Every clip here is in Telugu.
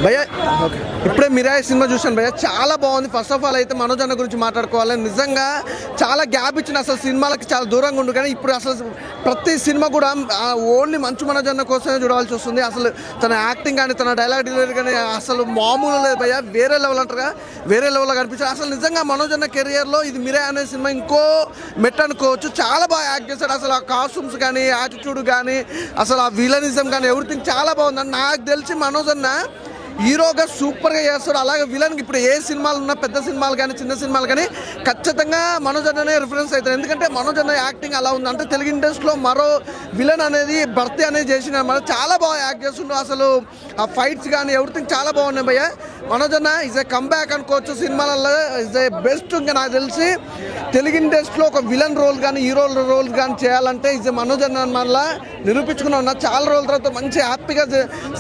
భయ్యా ఓకే ఇప్పుడే మిరాయి సినిమా చూశాను భయ్యా, చాలా బాగుంది. ఫస్ట్ ఆఫ్ ఆల్ అయితే మనోజ్ అన్న గురించి మాట్లాడుకోవాలి. నిజంగా చాలా గ్యాప్ ఇచ్చిన అసలు సినిమాలకి చాలా దూరంగా ఉండు, కానీ ఇప్పుడు అసలు ప్రతి సినిమా కూడా ఓన్లీ మంచు మనోజ్ అన్న కోసమే చూడాల్సి వస్తుంది. అసలు తన యాక్టింగ్ కానీ తన డైలాగ్ డెలివరీ కానీ అసలు మామూలు లేదు భయ్యా, వేరే లెవెల్ అంటారుగా, వేరే లెవెల్లో కనిపించారు. అసలు నిజంగా మనోజ్ అన్న కెరియర్లో ఇది మిరాయి అనే సినిమా ఇంకో మెట్ అనుకోవచ్చు. చాలా బాగా యాక్ట్ చేశాడు. అసలు ఆ కాస్ట్యూమ్స్ కానీ యాటిట్యూడ్ కానీ అసలు ఆ విలనిజం కానీ ఎవ్రీథింగ్ చాలా బాగుంది. నాకు తెలిసి మనోజ్ అన్న హీరోగా సూపర్గా చేస్తాడు. అలాగే విలన్కి ఇప్పుడు ఏ సినిమాలు ఉన్నా, పెద్ద సినిమాలు కానీ చిన్న సినిమాలు కానీ ఖచ్చితంగా మనోజ్ అన్ననే రిఫరెన్స్ అవుతారు. ఎందుకంటే మనోజ్ అన్న యాక్టింగ్ అలా ఉంది. అంటే తెలుగు ఇండస్ట్రీలో మరో విలన్ అనేది భర్తీ అనేది చేసిన చాలా బాగా యాక్ట్ చేస్తుండ్రు. అసలు ఆ ఫైట్స్ కానీ ఎవ్రీథింగ్ చాలా బాగున్నాయి భయ్య. మనోజ్ అన్న ఈజ్ ఏ కంబ్యాక్ అనుకోవచ్చు సినిమాలలో, ఈజ్ ఏ బెస్ట్. ఇంకా నాకు తెలిసి తెలుగు ఇండస్ట్రీలో ఒక విలన్ రోల్ కానీ హీరో రోల్ కానీ చేయాలంటే ఈజ్ ఏ మనోజ్ అన్న మళ్ళీ నిరూపించుకుని ఉన్నా. చాలా రోజుల తర్వాత మంచి హ్యాపీగా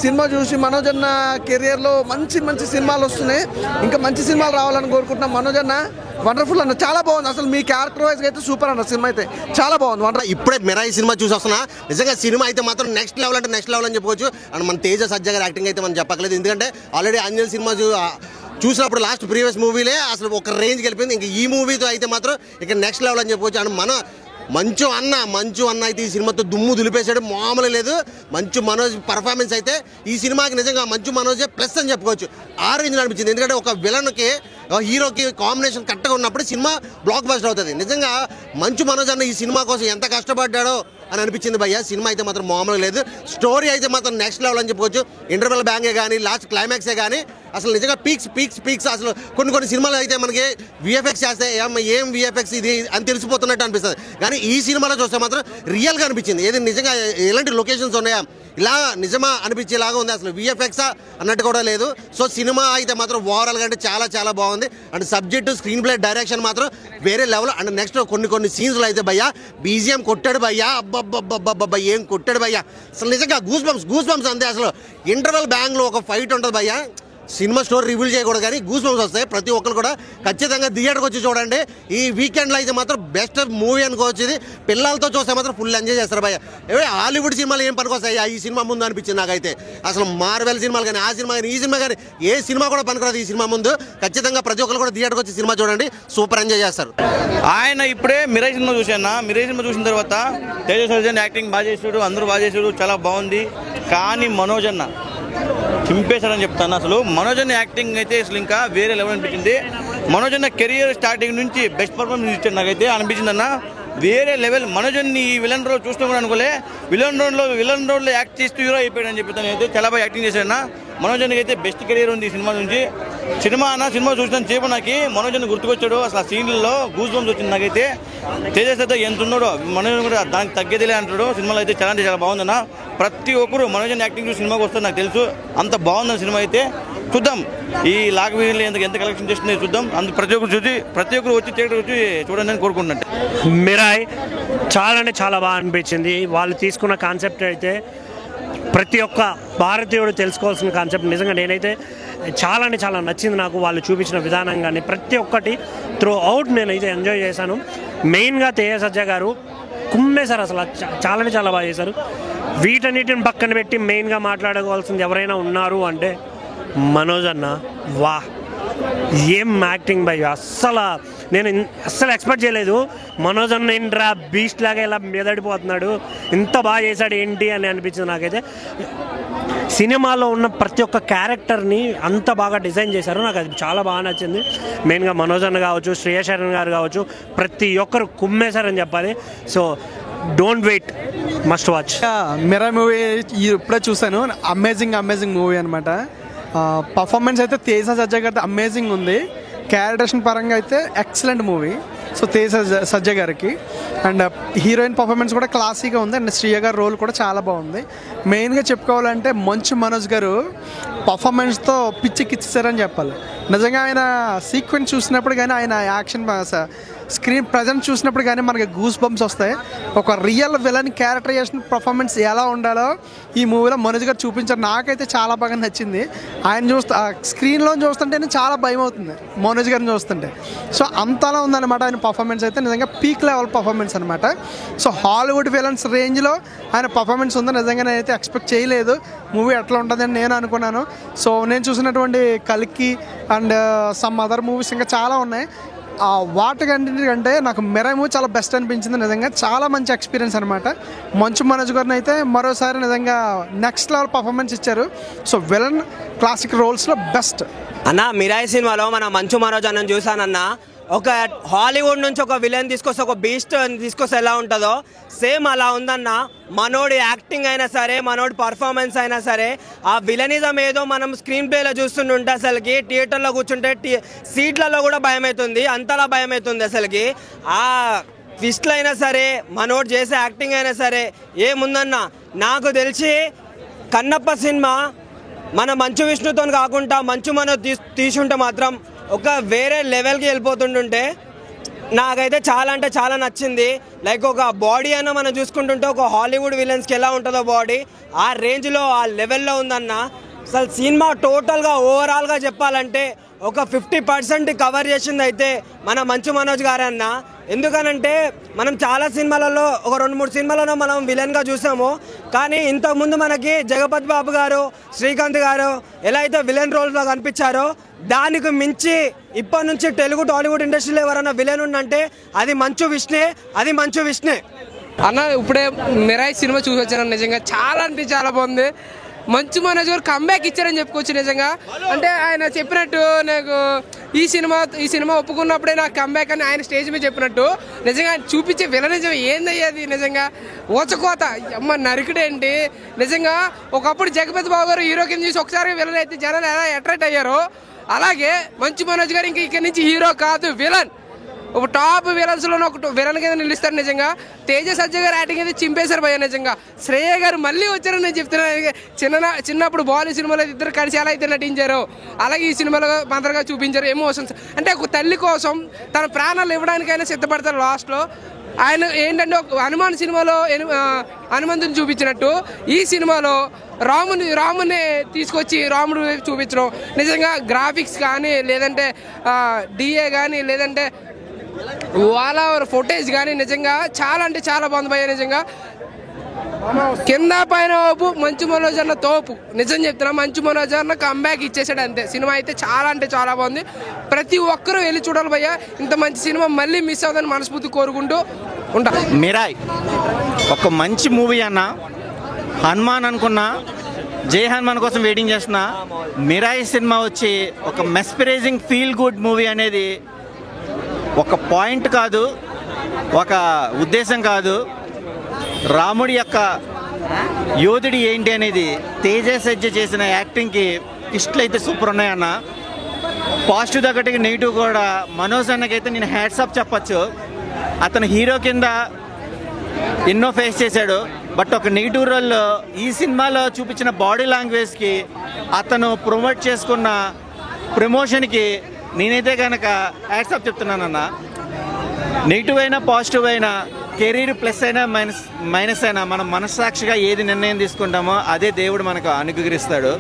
సినిమా చూసి మనోజ్ అన్న కెరియర్లో మంచి మంచి సినిమాలు వస్తున్నాయి. ఇంకా మంచి సినిమాలు రావాలని కోరుకుంటున్నాం. మనోజ్ అన్న వండర్ఫుల్ అన్న, చాలా బాగుంది. అసలు మీ క్యారెక్టర్ వైజ్గా అయితే సూపర్ అన్న, సినిమా అయితే చాలా బాగుంది. ఇప్పుడే మిరాయి సినిమా చూసి వస్తున్నా. నిజంగా సినిమా అయితే మాత్రం నెక్స్ట్ లెవెల్ అంటే నెక్స్ట్ లెవెల్ అని చెప్పవచ్చు. అండ్ మన తేజ సజ్జ గారి యాక్టింగ్ అయితే మనం చెప్పక్కలేదు. ఎందుకంటే ఆల్రెడీ అంజలి సినిమా చూసినప్పుడు లాస్ట్ ప్రీవియస్ మూవీలే అసలు ఒక రేంజ్కి వెళ్ళిపోయింది. ఇంకా ఈ మూవీతో అయితే మాత్రం ఇక నెక్స్ట్ లెవెల్ అని చెప్పవచ్చు. అండ్ మన మంచు అన్న అయితే ఈ సినిమాతో దుమ్ము దులిపేశాడు, మామూలు లేదు. మంచు మనోజ్ పర్ఫార్మెన్స్ అయితే ఈ సినిమాకి నిజంగా మంచు మనోజే ప్లస్ అని చెప్పుకోవచ్చు. ఆ రేంజ్లో అనిపించింది. ఎందుకంటే ఒక విలన్కి హీరోకి కాంబినేషన్ కరెక్ట్గా ఉన్నప్పుడు సినిమా బ్లాక్ బస్టర్ అవుతుంది. నిజంగా మంచు మనోజ్ అన్న ఈ సినిమా కోసం ఎంత కష్టపడ్డాడో అని అనిపించింది భయ్య. సినిమా అయితే మాత్రం మామూలుగా లేదు. స్టోరీ అయితే మాత్రం నెక్స్ట్ లెవెల్ అని చెప్పుకోవచ్చు. ఇంటర్వెల్ బ్యాంగే కానీ లాస్ట్ క్లైమాక్సే కానీ అసలు నిజంగా పీక్స్ అసలు కొన్ని సినిమాలు అయితే మనకి విఎఫ్ఎక్స్ చేస్తే ఏం విఎఫ్ఎక్స్ ఇది అని తెలిసిపోతున్నట్టు అనిపిస్తుంది. కానీ ఈ సినిమాలో చూస్తే మాత్రం రియల్గా అనిపించింది. ఏది నిజంగా ఎలాంటి లొకేషన్స్ ఉన్నాయా ఇలా నిజమా అనిపించేలాగా ఉంది. అసలు విఎఫ్ఎక్సా అన్నట్టు కూడా లేదు. సో సినిమా అయితే మాత్రం ఓవరాల్గా అంటే చాలా బాగుంది. And subject screen play direction మాత్రం వేరే లెవెల్. అండ్ నెక్స్ట్ కొన్ని సీన్స్లో అయితే భయ్యా బీజిఎం కొట్టాడు భయ్యా, అబ్బబ్బబ్బబ్బబ్బ ఏం కొట్టాడు భయ్యా. అసలు నిజంగా గూస్ బంప్స్ అంతే. అసలు ఇంటర్వెల్ బ్యాంగ్లో ఒక ఫైట్ ఉంటుంది భయ్యా. సినిమా స్టోరీ రివీల్ చేయకూడదు కానీ గూస్ బంప్స్ వస్తాయి. ప్రతి ఒక్కరు కూడా ఖచ్చితంగా థియేటర్కి వచ్చి చూడండి. ఈ వీకెండ్లో అయితే మాత్రం బెస్ట్ మూవీ అనుకోవచ్చు. ఇది పిల్లలతో చూస్తే మాత్రం ఫుల్ ఎంజాయ్ చేస్తారు భయ్య. హాలీవుడ్ సినిమాలు ఏం పనికొస్తాయి ఈ సినిమా ముందు అనిపించింది నాకైతే. అసలు మార్వెల్ సినిమాలు కానీ ఆ సినిమా కానీ ఈ సినిమా కానీ ఏ సినిమా కూడా పనికిరాదు ఈ సినిమా ముందు. ఖచ్చితంగా ప్రతి ఒక్కరు కూడా థియేటర్కి వచ్చి సినిమా చూడండి, సూపర్ ఎంజాయ్ చేస్తారు. ఆయన ఇప్పుడే మిరాయి సినిమా చూశాను. మిరాయి సినిమా చూసిన తర్వాత తేజ సర్జన్ యాక్టింగ్ బాగా చేసాడు, అందరూ బాగా చేసాడు, చాలా బాగుంది. కానీ మనోజ్ అన్న చింపేశాడని చెప్తాను. అసలు మనోజ్ అన్న యాక్టింగ్ అయితే అసలు ఇంకా వేరే లెవెల్ అనిపించింది. మనోజ్ అన్న కెరియర్ స్టార్టింగ్ నుంచి బెస్ట్ పర్ఫార్మెన్స్ ఇచ్చాడు నాకైతే అనిపించింది అన్న, వేరే లెవెల్. మనోజ్ అన్ని ఈ విలన్ రోల్ చూస్తూ కూడా అనుకోలే, విలన్ రోడ్లో యాక్ట్ చేస్తూ హీరో అయిపోయాడు అని చెప్పి అయితే చాలా బాగా యాక్టింగ్ చేశాడన్న. మనోజ్ అన్నకి అయితే బెస్ట్ కెరియర్ ఉంది ఈ సినిమా నుంచి. సినిమా చూసిన చేపు నాకు మనోజ్ అన్న గుర్తుకొచ్చాడు. అసలు ఆ సీన్లలో గూస్ బంప్స్ వచ్చింది నాకైతే. తేజస్ అయితే ఎంత ఉన్నాడో మనోజ్ కూడా దానికి తగ్గేదిలే అంటాడు. సినిమాలో అయితే చాలా బాగుందన్న. ప్రతి ఒక్కరు మనోజ్ అన్న యాక్టింగ్ చూసి సినిమాకి వస్తారు నాకు తెలుసు. అంత బాగుందన్న సినిమా అయితే. చూద్దాం ఈ లాగ్ వీడియోలో ఎంత కలెక్షన్ చేస్తుందో చూద్దాం. ప్రతి ఒక్కరు వచ్చి థియేటర్ వచ్చి చూడండి అని కోరుకుంటున్నట్టు. మిరాయి చాలా బాగా అనిపించింది. వాళ్ళు తీసుకున్న కాన్సెప్ట్ అయితే ప్రతి ఒక్క భారతీయుడు తెలుసుకోవాల్సిన కాన్సెప్ట్. నిజంగా నేనైతే చాలా నచ్చింది నాకు. వాళ్ళు చూపించిన విధానం కానీ ప్రతి ఒక్కటి త్రూ అవుట్ నేనైతే ఎంజాయ్ చేశాను. మెయిన్గా తేజ సజ్జ గారు కుమ్మేశారు. అసలు చాలా బాగా చేశారు. వీటన్నిటిని పక్కన పెట్టి మెయిన్గా మాట్లాడుకోవాల్సింది ఎవరైనా ఉన్నారు అంటే మనోజ్ అన్న. వా ఏం యాక్టింగ్ భయ్. నేను అస్సలు ఎక్స్పెక్ట్ చేయలేదు. మనోజ్ అన్న ఏంట్రా బీస్ట్ లాగా ఇలా మెదడిపోతున్నాడు, ఇంత బాగా చేశాడు ఏంటి అని అనిపించింది నాకైతే. సినిమాలో ఉన్న ప్రతి ఒక్క క్యారెక్టర్ని అంత బాగా డిజైన్ చేశారు. నాకు అది చాలా బాగా నచ్చింది. మెయిన్గా మనోజ్ అన్న కావచ్చు, శ్రేయ శరణ్ గారు కావచ్చు, ప్రతి ఒక్కరు కుమ్మేశారని చెప్పాలి. So don't wait, must watch. Mirai movie ఇప్పుడే చూశాను. అమేజింగ్ మూవీ అనమాట. పర్ఫార్మెన్స్ అయితే తేజ సజ్జ గారి అమేజింగ్ ఉంది. క్యారెక్టరేషన్ పరంగా అయితే ఎక్సలెంట్ మూవీ. సో తేజ సజ్జ గారికి అండ్ హీరోయిన్ పర్ఫార్మెన్స్ కూడా క్లాసీగా ఉంది. అండ్ శ్రీయ గారి రోల్ కూడా చాలా బాగుంది. మెయిన్గా చెప్పుకోవాలంటే మంచు మనోజ్ గారు పర్ఫార్మెన్స్తో పిచ్చికిచ్చారని చెప్పాలి. నిజంగా ఆయన సీక్వెన్స్ చూసినప్పుడు కానీ ఆయన యాక్షన్ స్క్రీన్ ప్రజెంట్ చూసినప్పుడు కానీ మనకి గూస్ బంప్స్ వస్తాయి. ఒక రియల్ విలన్ క్యారెక్టరైజేషన్ పర్ఫార్మెన్స్ ఎలా ఉండాలో ఈ మూవీలో మనోజ్ గారు చూపించారు. నాకైతే చాలా బాగా నచ్చింది. ఆయన స్క్రీన్లో చూస్తుంటేనే చాలా భయం అవుతుంది మనోజ్ గారిని చూస్తుంటే. సో అంతలా ఉందన్నమాట ఆయన పర్ఫార్మెన్స్ అయితే నిజంగా పీక్ లెవెల్ పర్ఫార్మెన్స్ అనమాట. సో హాలీవుడ్ విలన్స్ రేంజ్లో ఆయన పర్ఫార్మెన్స్ ఉంది. నిజంగా నేనైతే ఎక్స్పెక్ట్ చేయలేదు మూవీ ఎట్లా ఉంటుందని నేను అనుకున్నాను. సో నేను చూసినటువంటి కల్కి అండ్ సమ్ అదర్ మూవీస్ ఇంకా చాలా ఉన్నాయి. వాటికంటే నాకు మిరాయి మూవీ చాలా బెస్ట్ అనిపించింది. నిజంగా చాలా మంచి ఎక్స్పీరియన్స్ అనమాట. మంచు మనోజ్ గారిని అయితే మరోసారి నిజంగా నెక్స్ట్ లెవెల్ పర్ఫార్మెన్స్ ఇచ్చారు. సో విలన్ క్లాసిక్ రోల్స్లో బెస్ట్ అన్న. మిరాయి సినిమాలో మన మంచు మనోజ్ అన్న చూసానన్న, ఒక హాలీవుడ్ నుంచి ఒక విలన్ తీసుకొస్తే, ఒక బీస్ట్ తీసుకొస్తే ఎలా ఉంటుందో సేమ్ అలా ఉందన్న. మనోడి యాక్టింగ్ అయినా సరే, మనోడి పర్ఫార్మెన్స్ అయినా సరే, ఆ విలనిజం ఏదో మనం స్క్రీన్ ప్లేలో చూస్తుంటే అసలుకి థియేటర్లో కూర్చుంటే సీట్లలో కూడా భయం అవుతుంది, అంతలా భయం అవుతుంది అసలుకి. ఆ ట్విస్ట్లు అయినా సరే, మనోడు చేసే యాక్టింగ్ అయినా సరే ఏముందన్న. నాకు తెలిసి కన్నప్ప సినిమా మన మంచు విష్ణుతో కాకుండా మంచు మనోజ్ తీసుంటే మాత్రం ఒక వేరే లెవెల్కి వెళ్ళిపోతుంటుంటే నాకైతే చాలా అంటే చాలా నచ్చింది. లైక్ ఒక బాడీ అన్న మనం చూసుకుంటుంటే ఒక హాలీవుడ్ విలన్స్కి ఎలా ఉంటుందో బాడీ ఆ రేంజ్లో, ఆ లెవెల్లో ఉందన్న. అసలు సినిమా టోటల్గా ఓవరాల్గా చెప్పాలంటే ఒక 50% కవర్ చేసింది అయితే మన మంచు మనోజ్ గారే అన్న. ఎందుకనంటే మనం చాలా సినిమాలలో, ఒక 2-3 సినిమాలలో మనం విలన్గా చూసాము. కానీ ఇంతకుముందు మనకి జగపతి బాబు గారు, శ్రీకాంత్ గారు ఎలా అయితే విలన్ రోల్స్లో కనిపించారో దానికి మించి ఇప్పటి నుంచి తెలుగు టాలీవుడ్ ఇండస్ట్రీలో ఎవరైనా విలన్ ఉందంటే అది మంచు విష్ణే అన్న. ఇప్పుడే మిరాయి సినిమా చూసి వచ్చాను. నిజంగా చాలా అంటే చాలా బాగుంది. మంచు మనోజ్ గారు కంబ్యాక్ ఇచ్చారని చెప్పుకోవచ్చు. నిజంగా అంటే ఆయన చెప్పినట్టు నాకు ఈ సినిమా ఒప్పుకున్నప్పుడే నాకు కంబ్యాక్ అని ఆయన స్టేజ్ మీద చెప్పినట్టు నిజంగా చూపించే విలనిజం ఏందయ్యేది. నిజంగా ఓచకోత అమ్మ నరికిడేంటి. నిజంగా ఒకప్పుడు జగపతి బాబు గారు హీరో కింద చూసి ఒకసారి విలన్ అయితే జనాలు ఎలా అట్రాక్ట్ అయ్యారో అలాగే మంచు మనోజ్ గారు ఇక్కడి నుంచి హీరో కాదు, విలన్. ఒక టాప్ విలన్స్లో ఒక విలన్ కింద నిలుస్తారు. నిజంగా తేజ సజ్జ గారు యాక్టింగ్ అయితే చింపేశారు భయ్య. నిజంగా శ్రేయ గారు మళ్ళీ వచ్చారని నేను చెప్తున్నాను. చిన్నప్పుడు బాలీ సినిమాలో ఇద్దరు కలిసి ఎలా అయితే నటించారో అలాగే ఈ సినిమాలో మంత్రగా చూపించారు. ఎమోషన్స్ అంటే ఒక తల్లి కోసం తన ప్రాణాలు ఇవ్వడానికైనా సిద్ధపడతారు లాస్ట్లో. ఆయన ఏంటంటే ఒక హనుమాన్ సినిమాలో హనుమంతుని చూపించినట్టు ఈ సినిమాలో రాముని తీసుకొచ్చి రాముడు చూపించడం. నిజంగా గ్రాఫిక్స్ కానీ, లేదంటే డిఏ కానీ, లేదంటే వాళ్ళ ఫుటేజ్ కానీ నిజంగా చాలా అంటే చాలా బాగుంది భయ్య. నిజంగా కింద పైన ఓపు మంచు మనోజ్ అన్న తోపు. నిజం చెప్తున్నా, మంచు మనోజ్ అన్న కంబ్యాక్ ఇచ్చేసాడు అంతే. సినిమా అయితే చాలా అంటే చాలా బాగుంది. ప్రతి ఒక్కరూ వెళ్ళి చూడాలి భయ్య. ఇంత మంచి సినిమా మళ్ళీ మిస్ అవుతుందని మనస్ఫూర్తి కోరుకుంటూ ఉంటా. మిరాయ్ ఒక మంచి మూవీ అన్న. హనుమాన్ అనుకున్నా, జై హనుమాన్ కోసం వెయిటింగ్ చేస్తున్నా. మిరాయ్ సినిమా వచ్చి ఒక మెస్పరైజింగ్ ఫీల్ గుడ్ మూవీ అనేది ఒక పాయింట్ కాదు, ఒక ఉద్దేశం కాదు. రాముడి యొక్క యోధుడి ఏంటి అనేది తేజ సజ్జ చేసిన యాక్టింగ్కి ఇష్టలు అయితే సూపర్ ఉన్నాయన్న. పాజిటివ్ తగ్గట్టుగా నెగిటివ్ కూడా. మనోజ్ అన్నకైతే నేను హ్యాట్సాప్ చెప్పచ్చు. అతను హీరో కింద ఎన్నో ఫేస్ చేశాడు. బట్ ఒక నెగిటివ్ రోల్లో ఈ సినిమాలో చూపించిన బాడీ లాంగ్వేజ్కి, అతను ప్రమోట్ చేసుకున్న ప్రమోషన్కి నేనైతే కనుక హ్యాట్సాప్ చెప్తున్నానన్న. నెగిటివ్ అయినా పాజిటివ్ అయినా, కెరీర్ ప్లస్ అయినా మైనస్ అయినా, మనం మనస్సాక్షిగా ఏది నిర్ణయం తీసుకుంటామో అదే దేవుడు మనకు అనుగ్రహిస్తాడు.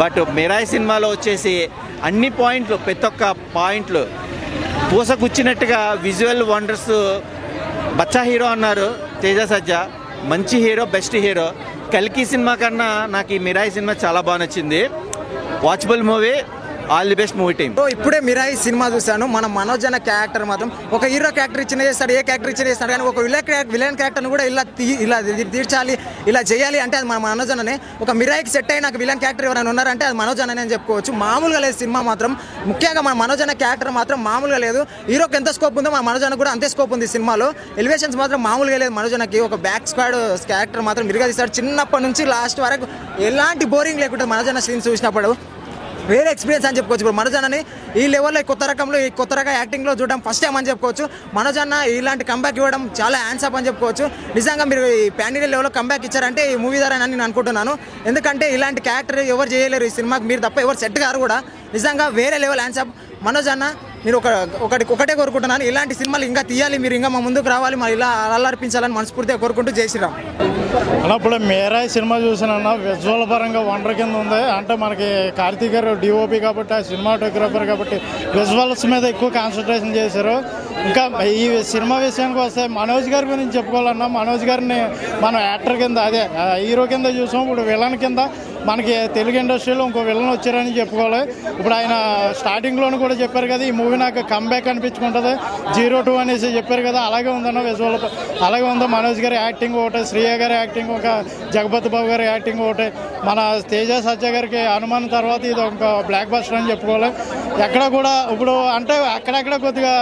బట్ మిరాయి సినిమాలో వచ్చేసి అన్ని పాయింట్లు, ప్రతి ఒక్క పాయింట్లు పూసగుచ్చినట్టుగా విజువల్ వండర్స్. బచ్చా హీరో అన్నారు తేజ సజ్జ, మంచి హీరో, బెస్ట్ హీరో. కల్కి సినిమా కన్నా నాకు ఈ మిరాయి సినిమా చాలా బాగా నచ్చింది. Watchable movie. All the best movie team. ఇప్పుడే మిరాయి సినిమా చూశాను. మన మనోజ్ అన్న క్యారెక్టర్ మాత్రం ఒక హీరో క్యారెక్టర్ ఇచ్చిన చేస్తాడు, ఏ క్యారెక్టర్ ఇచ్చిన చేస్తాడు. కానీ ఒక విలన్ క్యారెక్టర్ని కూడా ఇలా తీర్చాలి, ఇలా చేయాలి అంటే అది మన మనోజ్ అన్ననే. ఒక మిరాయికి సెట్ అయిన విలన్ క్యారెక్టర్ ఎవరైనా ఉన్నారంటే అది మనోజ్ అన్ననే అని చెప్పుకోవచ్చు. మామూలుగా లేదు సినిమా మాత్రం. ముఖ్యంగా మన మనోజ్ అన్న క్యారెక్టర్ మాత్రం మామూలుగా లేదు. హీరోకి ఎంత స్కోప్ ఉందో మన మనోజ్ అన్న కూడా అంతే స్కోప్ ఉంది సినిమాలో. ఎలివేషన్స్ మాత్రం మామూలుగా లేదు మనోజ్ అన్నకి. ఒక బ్యాక్ స్క్వాడ్ క్యారెక్టర్ మాత్రం మిరిగా తీస్తాడు. చిన్నప్పటి నుంచి లాస్ట్ వరకు ఎలాంటి బోరింగ్ లేకుండా మనోజ్ అన్న సీన్స్ చూసినప్పుడు వేరే ఎక్స్పీరియన్స్ అని చెప్పుకోవచ్చు. ఇప్పుడు మనోజ్ అన్నని ఈ లెవెల్లో కొత్త రకం యాక్టింగ్లో చూడడం ఫస్ట్ టైం అని చెప్పుకోవచ్చు. మనోజ్ అన్న ఇలాంటి కంబ్యాక్ ఇవ్వడం చాలా హ్యాండ్సప్ అని చెప్పుకోవచ్చు. నిజంగా మీరు ఈ పాన్ ఇండియా లెవెల్లో కంబ్యాక్ ఇచ్చారంటే ఈ మూవీ ద్వారా నేను అనుకుంటున్నాను. ఎందుకంటే ఇలాంటి క్యారెక్టర్ ఎవరు చేయలేరు ఈ సినిమాకి, మీరు తప్ప ఎవరు సెట్ గారు కూడా. నిజంగా వేరే లెవెల్ హ్యాండ్సప్ మనోజ్ అన్న. మీరు ఒకటే కోరుకుంటున్నాను, ఇలాంటి సినిమాలు ఇంకా తీయాలి, మీరు ఇంకా మా ముందుకు రావాలి, మరి ఇలా అల్లార్పించాలని మనస్ఫూర్తిగా కోరుకుంటూ జై శ్రీరామ్. అలా ఇప్పుడు మీరాయి సినిమా చూసానన్నా విజువల్ పరంగా వండర్ కింద ఉంది. అంటే మనకి కార్తీక్ గారు డిఓపి కాబట్టి, ఆ సినిమాటోగ్రాఫర్ కాబట్టి విజువల్స్ మీద ఎక్కువ కాన్సన్ట్రేషన్ చేశారు. ఇంకా ఈ సినిమా విషయానికి వస్తే మనోజ్ గారి గురించి చెప్పుకోవాలన్నా, మనోజ్ గారిని మనం యాక్టర్ కింద అదే హీరో కింద చూసాం. ఇప్పుడు విలన్ కింద మనకి తెలుగు ఇండస్ట్రీలో ఇంకో విలన్ వచ్చారని చెప్పుకోవాలి. ఇప్పుడు ఆయన స్టార్టింగ్లోనూ కూడా చెప్పారు కదా, ఈ మూవీ నాకు కంబ్యాక్ అనిపించుకుంటుంది 02 అనేసి చెప్పారు కదా, అలాగే ఉందన్న విజువల్ అలాగే ఉందో. మనోజ్ గారి యాక్టింగ్ ఒకటే, శ్రీయ గారి యాక్టింగ్ ఒక, జగపతి బాబు గారి యాక్టింగ్ ఒకటే, మన తేజ సజ్జ గారికి అనుమానం తర్వాత ఇది ఒక బ్లాక్ బస్టర్ అని చెప్పుకోవాలి. ఎక్కడ కూడా ఇప్పుడు అంటే అక్కడక్కడ కొద్దిగా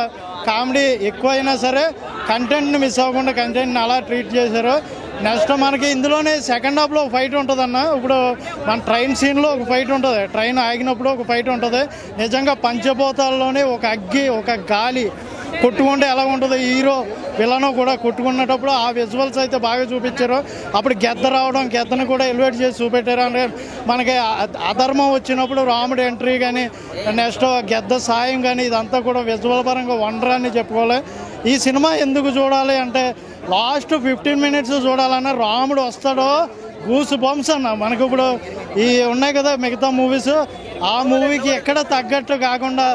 కామెడీ ఎక్కువైనా సరే కంటెంట్ని మిస్ అవ్వకుండా కంటెంట్ని అలా ట్రీట్ చేశారు. నెక్స్ట్ మనకి ఇందులోనే సెకండ్ హాఫ్లో ఒక ఫైట్ ఉంటుంది అన్న. ఇప్పుడు మన ట్రైన్ సీన్లో ఒక ఫైట్ ఉంటుంది, ట్రైన్ ఆగినప్పుడు ఒక ఫైట్ ఉంటుంది. నిజంగా పంచభూతాల్లోనే ఒక అగ్గి ఒక గాలి కొట్టుకుంటే ఎలా ఉంటుందో, హీరో విలను కూడా కొట్టుకునేటప్పుడు ఆ విజువల్స్ అయితే బాగా చూపించారు. అప్పుడు గెద్ద రావడం, గెద్దను కూడా ఎలివేట్ చేసి చూపెట్టారు. అంటే మనకి అధర్మం వచ్చినప్పుడు రాముడు ఎంట్రీ కానీ, నెక్స్ట్ గెద్ద సాయం కానీ, ఇదంతా కూడా విజువల్ పరంగా వండర్ అని చెప్పుకోవాలి. ఈ సినిమా ఎందుకు చూడాలి అంటే లాస్ట్ 15 minutes చూడాలన్నా, రాముడు వస్తాడో గూస్ బంప్స్ అన్న. మనకు ఇప్పుడు ఈ ఉన్నాయి కదా మిగతా మూవీస్, ఆ మూవీకి ఎక్కడ తగ్గట్టు కాకుండా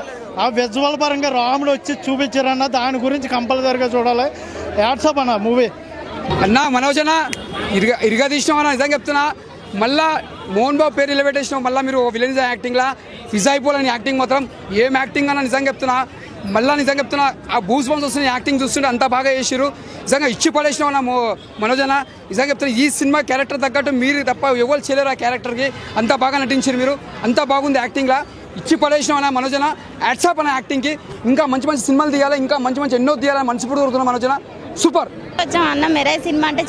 ఆ విజువల్ పరంగా రాముడు వచ్చి చూపించారన్న, దాని గురించి కంపల్సరీగా చూడాలి. యాడ్సప్ అన్న మూవీ అన్న. మనోజ్ అన్న ఇరుగా తీసినాం అన్న, నిజంగా చెప్తున్నా. మళ్ళా మోహన్ బాబు పేరు నిలబెట్టేసినాం, మళ్ళీ మీరు విలన్స్ యాక్టింగ్లా ఫిజ్ అయిపోలేని యాక్టింగ్ మాత్రం ఏం యాక్టింగ్ అన్న నిజంగా చెప్తున్నా. మళ్ళీ నిజంగా చెప్తున్నా, ఆ బూస్ బంప్స్ వస్తున్న యాక్టింగ్ చూస్తుంటే అంత బాగా చేసిరు. నిజంగా ఇచ్చి పడేసినాం అన్న మనోజ్ అన్న. నిజంగా చెప్తున్నా, ఈ సినిమా క్యారెక్టర్ తగ్గట్టు మీరు తప్ప ఎవరు చేయలేరు. ఆ క్యారెక్టర్కి అంత బాగా నటించారు మీరు, అంత బాగుంది యాక్టింగ్లా. ఇచ్చి పడేసినాం అన్న మనోజ్ అన్న. యాడ్సాప్ అన్న యాక్టింగ్కి. ఇంకా మంచి మంచి సినిమాలు తీయాలి, ఇంకా మంచి ఎన్నో తీయాలని మనస్ఫూర్తిగా కోరుతున్నాం మనోజ్ అన్న. సూపర్. వచ్చాం అన్న. మిరాయి సినిమా అంటే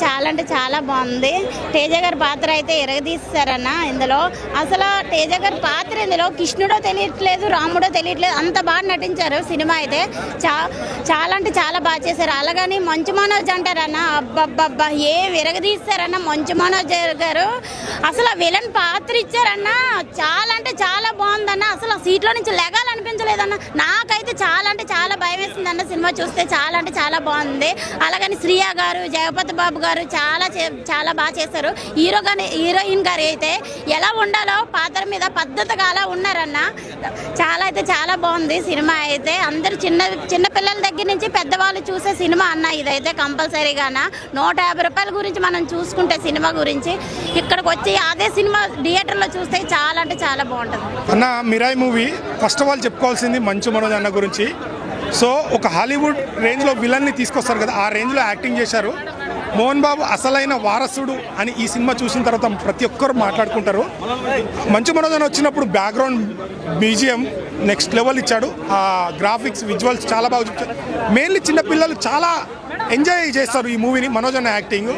చాలా బాగుంది. తేజ గారి పాత్ర అయితే ఎరగదీస్తారన్న ఇందులో. అసలు తేజ గారి పాత్ర ఇందులో కృష్ణుడో తెలియట్లేదు, రాముడో తెలియట్లేదు, అంత బాగా నటించారు. సినిమా అయితే చాలా అంటే చాలా బాగా చేశారు. అలాగని మంచు మనోజ్ అంటారన్న, అబ్బబ్బబ్బా ఏం ఎరగదీస్తారన్న మంచు మనోజ్ గారు. అసలు విలన్ పాత్ర ఇచ్చారన్న, చాలా అంటే చాలా బాగుందన్న. అసలు సీట్లో నుంచి లెగాలనిపించలేదన్న. నాకైతే చాలా అంటే చాలా భయం వేసిందన్న సినిమా చూస్తే. చాలా అంటే చాలా బాగుంది. అలాగని శ్రీయ గారు, జగపతి బాబు గారు చాలా బాగా చేశారు. హీరోయిన్ గారు అయితే ఎలా ఉండాలో పాత్ర మీద పద్ధతిగా అలా ఉన్నారన్న. చాలా బాగుంది సినిమా అయితే. అందరు చిన్న పిల్లల దగ్గర నుంచి పెద్దవాళ్ళు చూసే సినిమా అన్న ఇదైతే కంపల్సరీగాన. 150 రూపాయల గురించి మనం చూసుకుంటే సినిమా గురించి, ఇక్కడికి వచ్చి అదే సినిమా థియేటర్లో చూస్తే చాలా అంటే చాలా బాగుంటుంది అన్న. Mirai movie first of all చెప్పుకోవాల్సింది మంచు మనోజ్ అన్న గురించి. సో ఒక హాలీవుడ్ రేంజ్లో విలన్ని తీసుకొస్తారు కదా, ఆ రేంజ్లో యాక్టింగ్ చేశారు. మోహన్ బాబు అసలైన వారసుడు అని ఈ సినిమా చూసిన తర్వాత ప్రతి ఒక్కరు మాట్లాడుకుంటారు. మంచు మనోజ్ అన్న వచ్చినప్పుడు బ్యాక్గ్రౌండ్ బీజిఎం నెక్స్ట్ లెవెల్ ఇచ్చాడు. ఆ గ్రాఫిక్స్ విజువల్స్ చాలా బాగా చూపించారు. మెయిన్లీ చిన్నపిల్లలు చాలా ఎంజాయ్ చేస్తారు ఈ మూవీని, మనోజ్ అన్న యాక్టింగ్.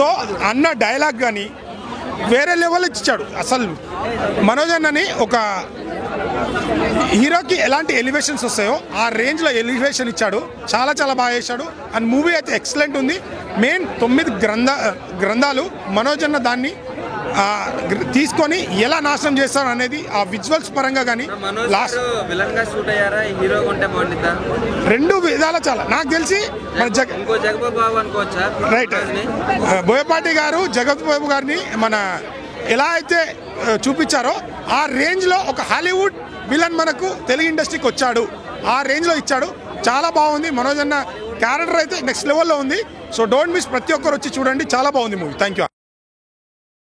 సో అన్న డైలాగ్ కానీ వేరే లెవెల్ ఇచ్చాడు. అసలు మనోజ్ అన్నని ఒక హీరోకి ఎలాంటి ఎలివేషన్స్ వస్తాయో ఆ రేంజ్లో ఎలివేషన్ ఇచ్చాడు. చాలా బాగా చేశాడు. అండ్ మూవీ అయితే ఎక్సలెంట్ ఉంది. మెయిన్ 9 గ్రంథాలు మనోజ్ అన్న దాన్ని తీసుకొని ఎలా నాశనం చేస్తారు అనేది ఆ విజువల్స్ పరంగా కానీ లాస్ట్ రెండు విధాలు చాలా నాకు తెలిసి రైట్ బోయపాటి గారు జగపతి బాబు గారిని మన ఎలా అయితే చూపించారో ఆ రేంజ్లో ఒక హాలీవుడ్ విలన్ మనకు తెలుగు ఇండస్ట్రీకి వచ్చాడు. ఆ రేంజ్లో ఇచ్చాడు. చాలా బాగుంది. మనోజ్ అన్న క్యారెక్టర్ అయితే నెక్స్ట్ లెవెల్లో ఉంది. సో డోంట్ మిస్, ప్రతి ఒక్కరు వచ్చి చూడండి. చాలా బాగుంది మూవీ. Thank you.